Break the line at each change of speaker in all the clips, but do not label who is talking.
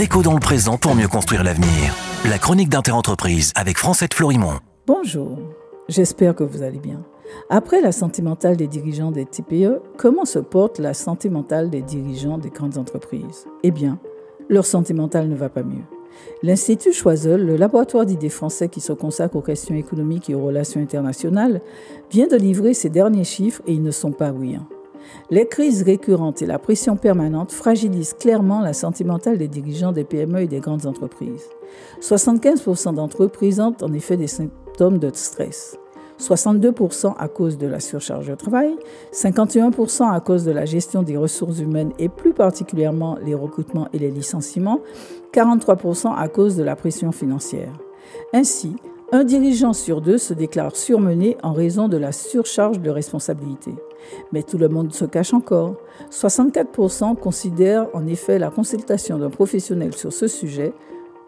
Déco dans le présent pour mieux construire l'avenir. La chronique d'Interentreprise avec Francette Florimond.
Bonjour, j'espère que vous allez bien. Après la santé mentale des dirigeants des TPE, comment se porte la santé mentale des dirigeants des grandes entreprises? Eh bien, leur santé mentale ne va pas mieux. L'Institut Choiseul, le laboratoire d'idées français qui se consacre aux questions économiques et aux relations internationales, vient de livrer ses derniers chiffres et ils ne sont pas bruyants. Les crises récurrentes et la pression permanente fragilisent clairement la santé mentale des dirigeants des PME et des grandes entreprises. 75% d'entre eux présentent en effet des symptômes de stress. 62% à cause de la surcharge de travail, 51% à cause de la gestion des ressources humaines et plus particulièrement les recrutements et les licenciements, 43% à cause de la pression financière. Ainsi, un dirigeant sur deux se déclare surmené en raison de la surcharge de responsabilité. Mais tout le monde se cache encore. 64% considèrent en effet la consultation d'un professionnel sur ce sujet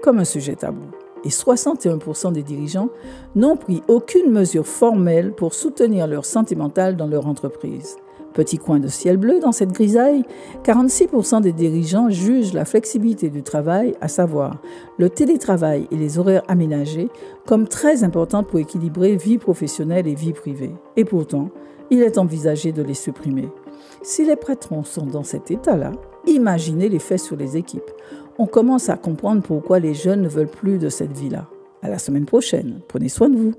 comme un sujet tabou. Et 61% des dirigeants n'ont pris aucune mesure formelle pour soutenir leur santé mentale dans leur entreprise. Petit coin de ciel bleu dans cette grisaille, 46% des dirigeants jugent la flexibilité du travail, à savoir le télétravail et les horaires aménagés, comme très importantes pour équilibrer vie professionnelle et vie privée. Et pourtant, il est envisagé de les supprimer. Si les patrons sont dans cet état-là, imaginez l'effet sur les équipes. On commence à comprendre pourquoi les jeunes ne veulent plus de cette vie-là. À la semaine prochaine. Prenez soin de vous.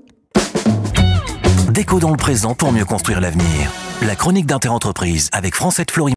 Déco dans le présent pour mieux construire l'avenir. La chronique d'Interentreprise avec Francette Florimond.